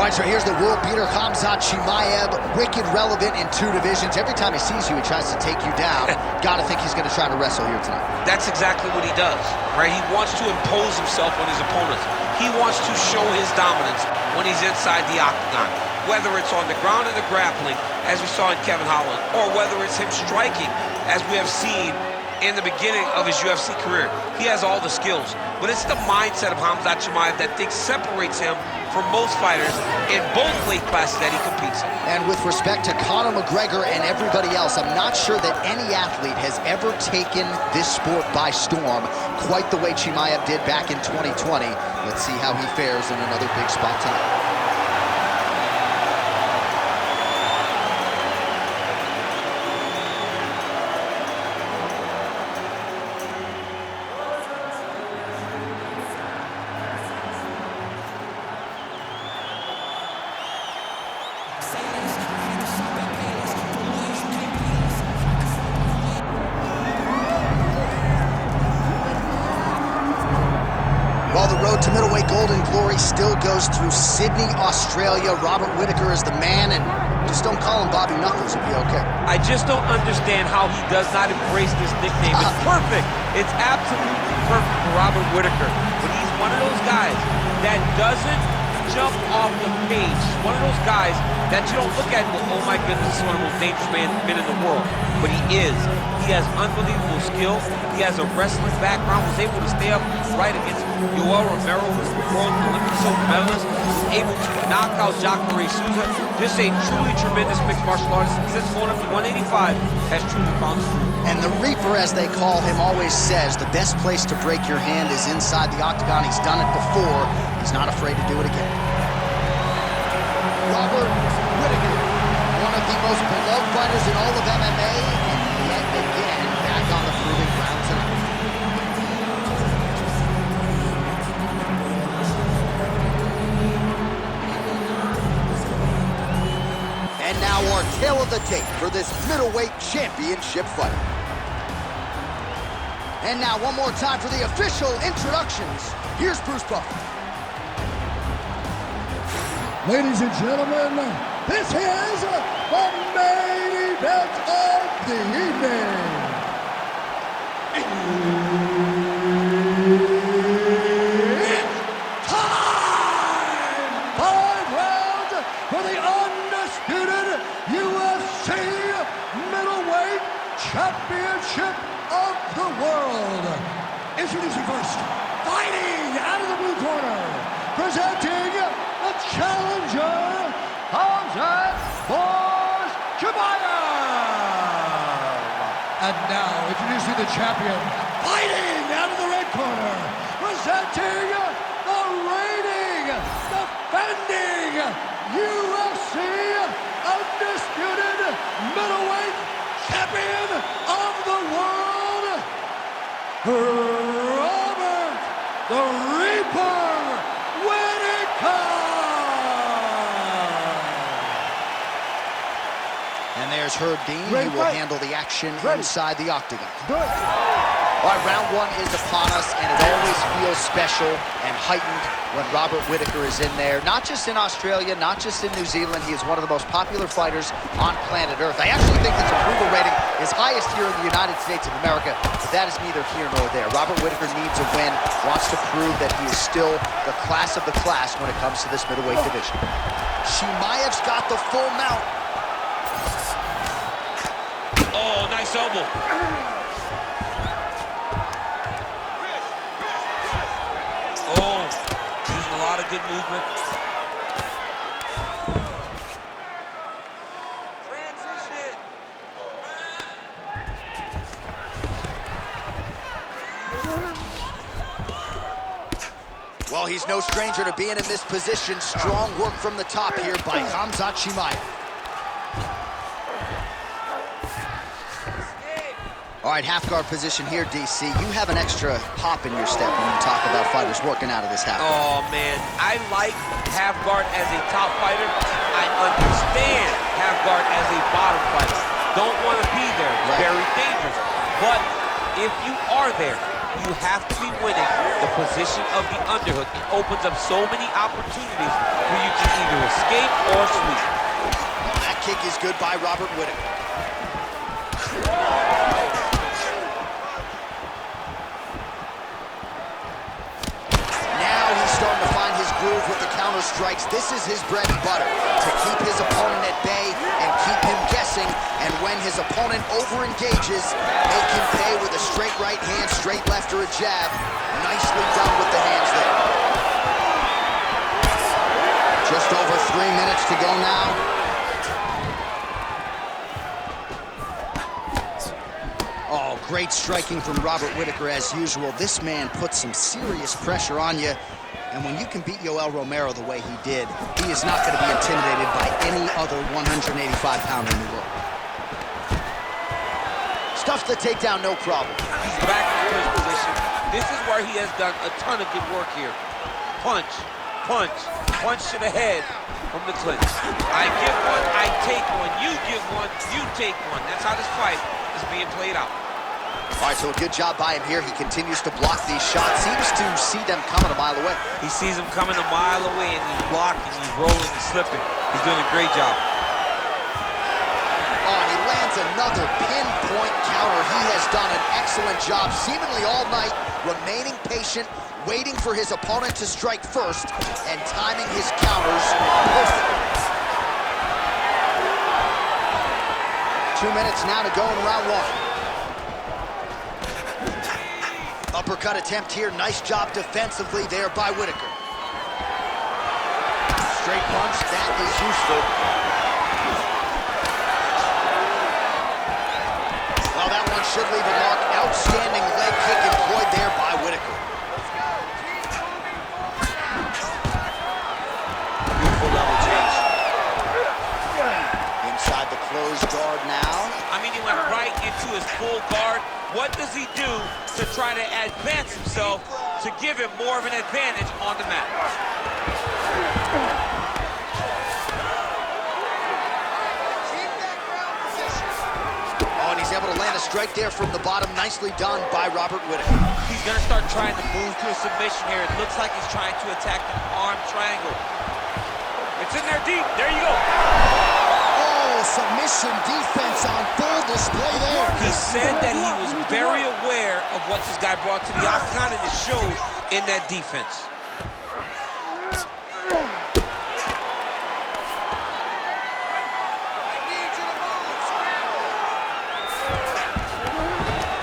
right, so here's the world beater, Khamzat Chimaev, wicked relevant in 2 divisions. Every time he sees you, he tries to take you down. Gotta think he's gonna try to wrestle here tonight. That's exactly what he does, right? He wants to impose himself on his opponents. He wants to show his dominance when he's inside the octagon, whether it's on the ground in the grappling, as we saw in Kevin Holland, or whether it's him striking, as we have seen in the beginning of his UFC career. He has all the skills, but it's the mindset of Khamzat Chimaev that separates him from most fighters in both weight classes that he competes in. And with respect to Conor McGregor and everybody else, I'm not sure that any athlete has ever taken this sport by storm quite the way Chimaev did back in 2020. Let's see how he fares in another big spot tonight. Well, the road to middleweight golden glory still goes through Sydney, Australia. Robert Whittaker is the man, and just don't call him Bobby Knuckles, it'll be okay. I just don't understand how he does not embrace this nickname. It's perfect. It's absolutely perfect for Robert Whittaker. But he's one of those guys that doesn't jump off the page. He's one of those guys that you don't look at and go, oh my goodness, this is one of the most dangerous men in the world. But he is. He has unbelievable skill. He has a wrestling background, was able to stay up right against Yoel Romero, who's the world Olympic silver medalist, was able to knock out Jacare Souza. Just a truly tremendous mixed martial artist. Since going up to 185, has truly found his groove. And the Reaper, as they call him, always says the best place to break your hand is inside the octagon. He's done it before. He's not afraid to do it again. Robert Whittaker, one of the most beloved fighters in all of MMA, and yet again back on the proving ground tonight. And now our tale of the tape for this middleweight championship fight. And now one more time for the official introductions. Here's Bruce Buffer. Ladies and gentlemen, this is the main event of the evening. It's time! 5 rounds for the undisputed UFC middleweight championship of the world. Introducing first, fighting out of the blue corner, presenting the challenger, Khamzat Chimaev. And now, introducing the champion, fighting out of the red corner, presenting the reigning, defending UFC undisputed middleweight champion of the world, Robert the Reaper Whittaker. And there's Herb Dean, who will handle the action inside the octagon. All right, round 1 is upon us, and it always feels special and heightened when Robert Whittaker is in there. Not just in Australia, not just in New Zealand. He is one of the most popular fighters on planet Earth. I actually think his approval rating is highest here in the United States of America, but that is neither here nor there. Robert Whittaker needs a win, wants to prove that he is still the class of the class when it comes to this middleweight division. Chimaev's got the full mount. Oh, nice elbow. Oh, using a lot of good movement. Transition. Well, he's no stranger to being in this position. Strong work from the top here by Khamzat Chimaev. All right, half guard position here, DC. You have an extra hop in your step when you talk about fighters working out of this half guard. Oh, man. I like half guard as a top fighter. I understand half guard as a bottom fighter. Don't want to be there. It's very dangerous. But if you are there, You have to be winning the position of the underhook. It opens up so many opportunities where you can either escape or sweep. That kick is good by Robert Whittaker. Now he's starting to find his groove with the counter strikes. This is his bread and butter, to keep his opponent at bay and keep him guessing. And when his opponent over-engages, make him pay with a straight right hand, straight left, or a jab. Nicely done with the hands there. Just over 3 minutes to go now. Oh, great striking from Robert Whittaker as usual. This man puts some serious pressure on you. And when you can beat Yoel Romero the way he did, he is not going to be intimidated by any other 185-pounder in the world. Stuffs the takedown, no problem. He's back in his position. This is where he has done a ton of good work here. Punch, punch, punch to the head from the clinch. I give one, I take one. You give one, you take one. That's how this fight is being played out. All right, so a good job by him here. He continues to block these shots. Seems to see them coming a mile away. He sees them coming a mile away, and he's blocking, he's rolling, he's slipping. He's doing a great job. Oh, and he lands another pinpoint counter. He has done an excellent job, seemingly all night, remaining patient, waiting for his opponent to strike first, and timing his counters perfectly. 2 minutes now to go in round one. Uppercut attempt here. Nice job defensively there by Whittaker. Straight punch, that is useful. Well, that one should leave a mark. Outstanding leg kick employed there by Whittaker. Beautiful level change. Inside the closed guard now. I mean, he went right into his full guard. What does he do to try to advance himself to give him more of an advantage on the mat? Oh, and he's able to land a strike there from the bottom. Nicely done by Robert Whittaker. He's going to start trying to move to a submission here. It looks like he's trying to attack the arm triangle. It's in there deep. There you go. Submission defense on full display there. He said that he was very aware of what this guy brought to the octagon, and it showed in that defense.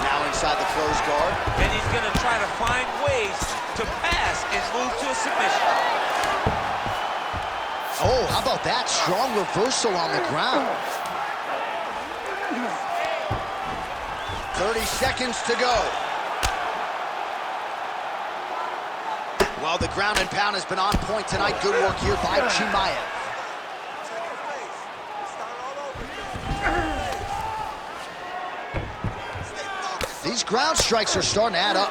Now inside the closed guard. And he's going to try to find ways to pass and move to a submission. Oh, how about that? Strong reversal on the ground. 30 seconds to go. Well, the ground and pound has been on point tonight. Good work here by Chimaev. These ground strikes are starting to add up.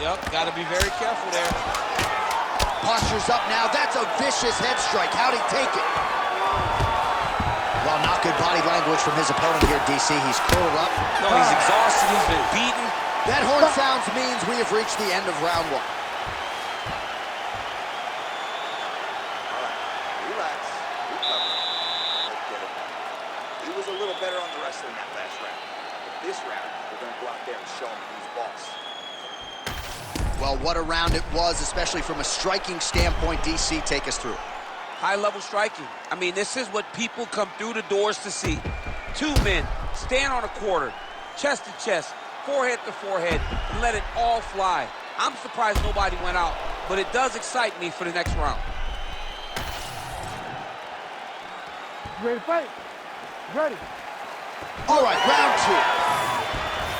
Yep, got to be very careful there. Posture's up now. That's a vicious head strike. How'd he take it? Well, not good body language from his opponent here, DC. He's curled up. No, he's exhausted. He's been beaten. That horn sounds means we have reached the end of round one. All right, relax. Let's get it back. He was a little better on the wrestling that last round. But this round, we're going to go out there and show him who's boss. Well, what a round it was, especially from a striking standpoint. DC, take us through. High-level striking. I mean, this is what people come through the doors to see. Two men stand on a quarter, chest to chest, forehead to forehead, and let it all fly. I'm surprised nobody went out, but it does excite me for the next round. Ready to fight? Ready. All right, round two.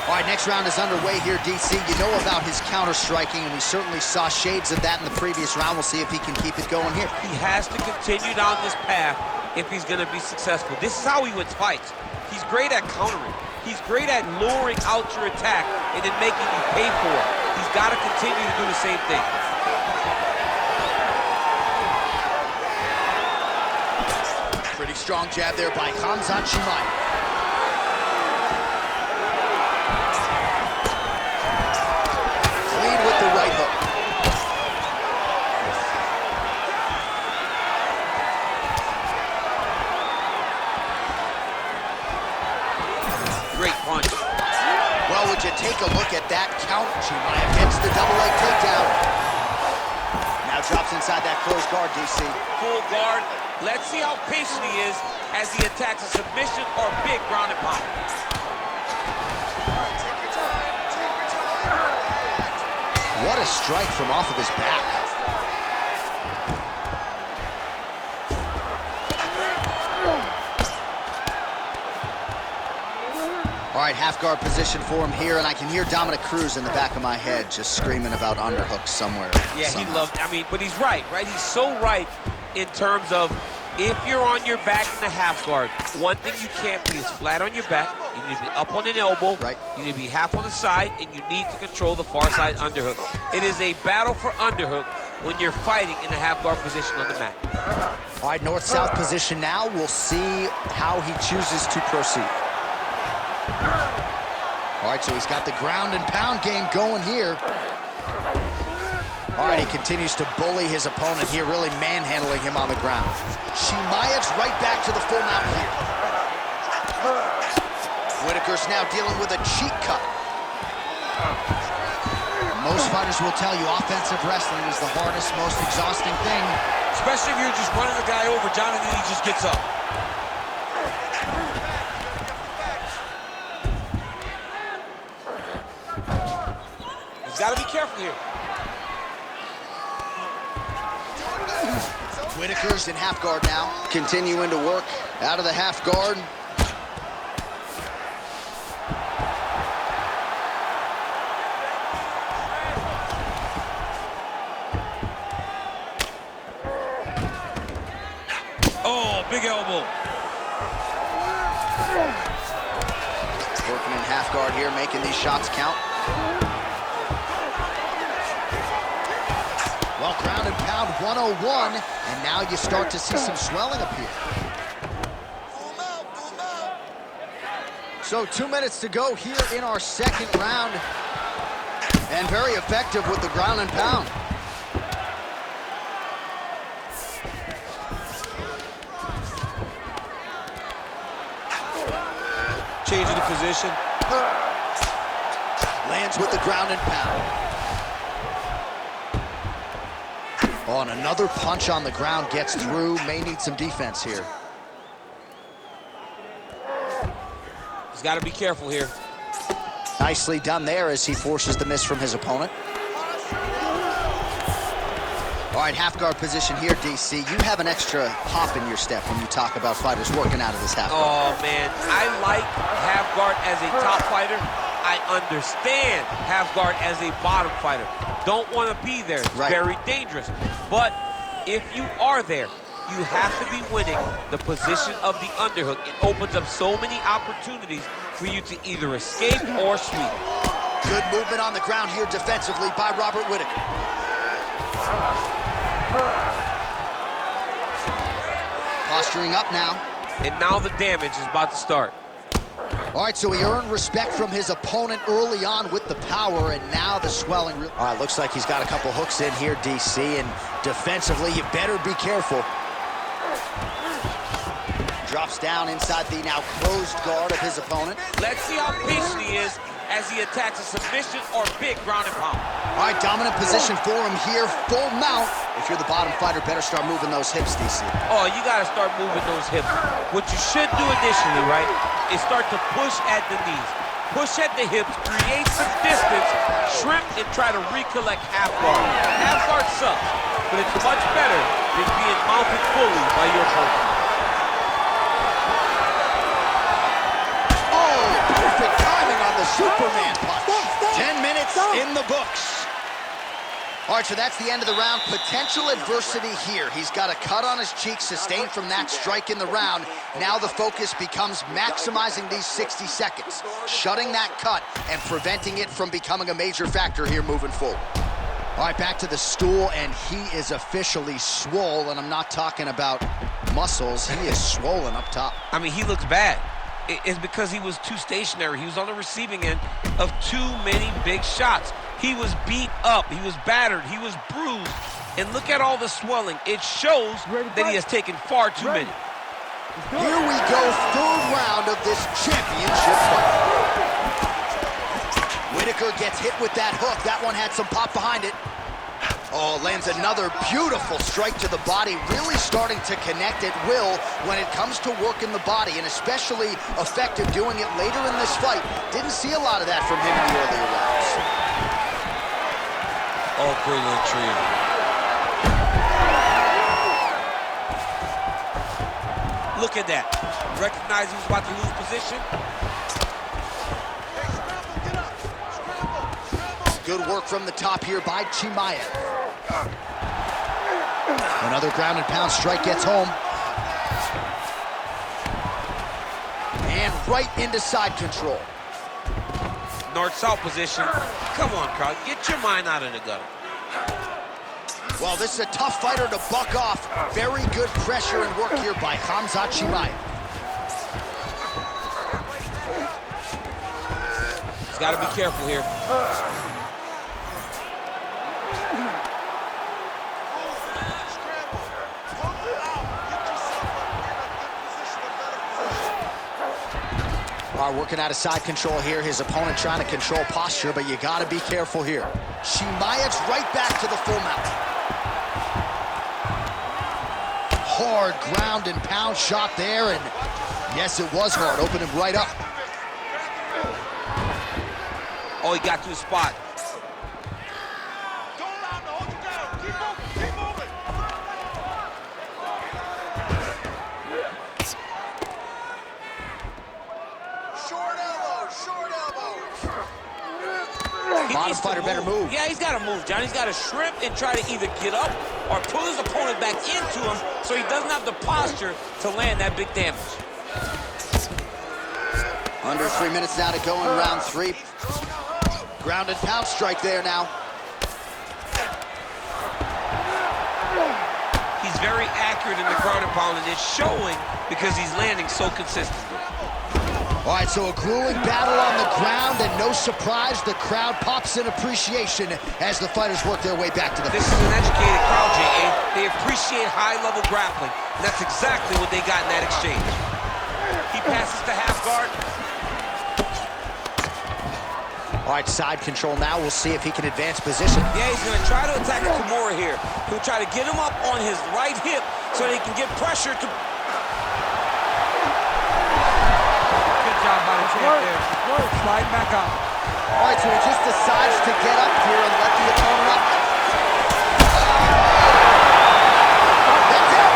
All right, next round is underway here, DC. You know about his counter-striking, and we certainly saw shades of that in the previous round. We'll see if he can keep it going here. He has to continue down this path if he's going to be successful. This is how he wins fights. He's great at countering. He's great at luring out your attack and then making you pay for it. He's got to continue to do the same thing. Pretty strong jab there by Khamzat Chimaev. punch. Well, would you take a look at that count? Chimaev gets the double leg takedown. Now drops inside that closed guard, DC. Full guard. Let's see how patient he is as he attacks a submission or big ground and pound. What a strike from off of his back. All right, half guard position for him here, and I can hear Dominic Cruz in the back of my head just screaming about underhooks somewhere. Yeah, somehow. he loved, I mean, but he's right? He's so right in terms of if you're on your back in the half guard, one thing you can't be is flat on your back. You need to be up on an elbow. Right. You need to be half on the side, and you need to control the far side underhook. It is a battle for underhook when you're fighting in the half guard position on the mat. All right, north-south position now. We'll see how he chooses to proceed. All right, so he's got the ground and pound game going here. All right, he continues to bully his opponent here, really manhandling him on the ground. Chimaev's right back to the full mount here. Whittaker's now dealing with a cheek cut. Most fighters will tell you offensive wrestling is the hardest, most exhausting thing. Especially if you're just running the guy over, Jonathan, he just gets up. He's got to be careful here. Whittaker's in half guard now. Continuing to work out of the half guard. Oh, big elbow. Working in half guard here, making these shots count. Well, ground and pound 101, and now you start to see some swelling appear. So 2 minutes to go here in our second round, and very effective with the ground and pound. Changing the position. Lands with the ground and pound. Oh, and another punch on the ground gets through. May need some defense here. He's got to be careful here. Nicely done there as he forces the miss from his opponent. All right, half guard position here, DC. You have an extra hop in your step when you talk about fighters working out of this half guard. Oh, man. I like half guard as a top fighter. I understand half guard as a bottom fighter. Don't want to be there. It's very dangerous. But if you are there, you have to be winning the position of the underhook. It opens up so many opportunities for you to either escape or sweep. Good movement on the ground here defensively by Robert Whittaker. Posturing up now. And now the damage is about to start. All right, so he earned respect from his opponent early on with the power, and now the swelling. All right, looks like he's got a couple hooks in here, DC, and defensively, you better be careful. Drops down inside the now closed guard of his opponent. Let's see how patient he is as he attacks a submission or big ground and pound. All right, dominant position for him here, full mount. If you're the bottom fighter, better start moving those hips, DC. Oh, you got to start moving those hips. What you should do initially, right, is start to push at the knees. Push at the hips, create some distance, shrimp, and try to recollect half guard. Half guard sucks, but it's much better than being mounted fully by your opponent. Oh, perfect timing on the Superman punch. 10 minutes in the books. All right, so that's the end of the round. Potential adversity here. He's got a cut on his cheek sustained from that strike in the round. Now the focus becomes maximizing these 60 seconds, shutting that cut and preventing it from becoming a major factor here moving forward. All right, back to the stool, and he is officially swole, and I'm not talking about muscles. He is swollen up top. I mean, he looks bad. It's because he was too stationary. He was on the receiving end of too many big shots. He was beat up, he was battered, he was bruised. And look at all the swelling. It shows that he has taken far too many. Here we go, third round of this championship fight. gets hit with that hook. That one had some pop behind it. Oh, lands another beautiful strike to the body, really starting to connect at will when it comes to working the body, and especially effective doing it later in this fight. Didn't see a lot of that from him in the earlier rounds. Oh, brilliant trio. Look at that. Recognize he was about to lose position. Good work from the top here by Chimaev. Another ground and pound strike gets home. And right into side control. North-south position. Come on, crowd. Get your mind out of the gutter. Well, this is a tough fighter to buck off. Very good pressure and work here by Khamzat Chimaev. He's got to be careful here. Working out of side control here. His opponent trying to control posture, but you got to be careful here. Chimaev's right back to the full mount. Hard ground and pound shot there, and yes, it was hard. Opened him right up. Oh, he got to his spot. Modern fighter better move. Yeah, he's got to move, John. He's got to shrimp and try to either get up or pull his opponent back into him so he doesn't have the posture to land that big damage. Under 3 minutes now to go in round 3. Ground and pound strike there now. He's very accurate in the ground and pound, and it's showing because he's landing so consistently. All right, so a grueling battle on the ground, and no surprise, the crowd pops in appreciation as the fighters work their way back to the This is an educated crowd, J.A. They appreciate high-level grappling, and that's exactly what they got in that exchange. He passes to half guard. All right, side control now. We'll see if he can advance position. Yeah, he's going to try to attack Kimura here. He'll try to get him up on his right hip so that he can get pressure to... Job by the champ there. Slide back up. All right, so he just decides to get up here and let the opponent up. That's it.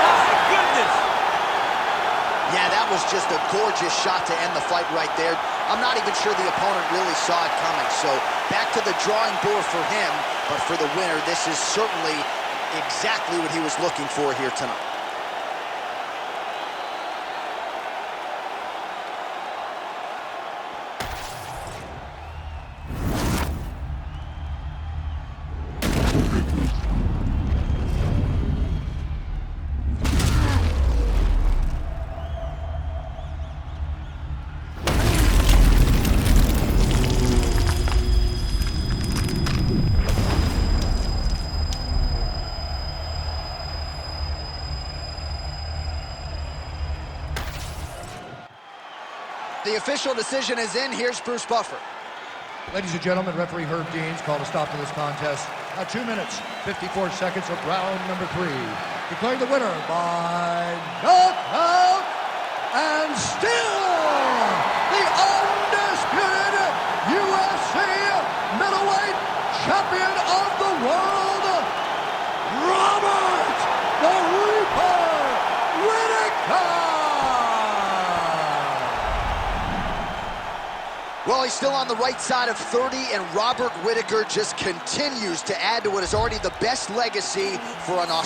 Oh, my goodness. Yeah, that was just a gorgeous shot to end the fight right there. I'm not even sure the opponent really saw it coming. So back to the drawing board for him, but for the winner, this is certainly exactly what he was looking for here tonight. The official decision is in. Here's Bruce Buffer. Ladies and gentlemen, referee Herb Deans called a stop to this contest at 2 minutes, 54 seconds of round number 3. Declaring the winner by knockout and still the undisputed UFC middleweight champion of the world, Robert the Reaper Whittaker! Well, he's still on the right side of 30, and Robert Whittaker just continues to add to what is already the best legacy for an Australian.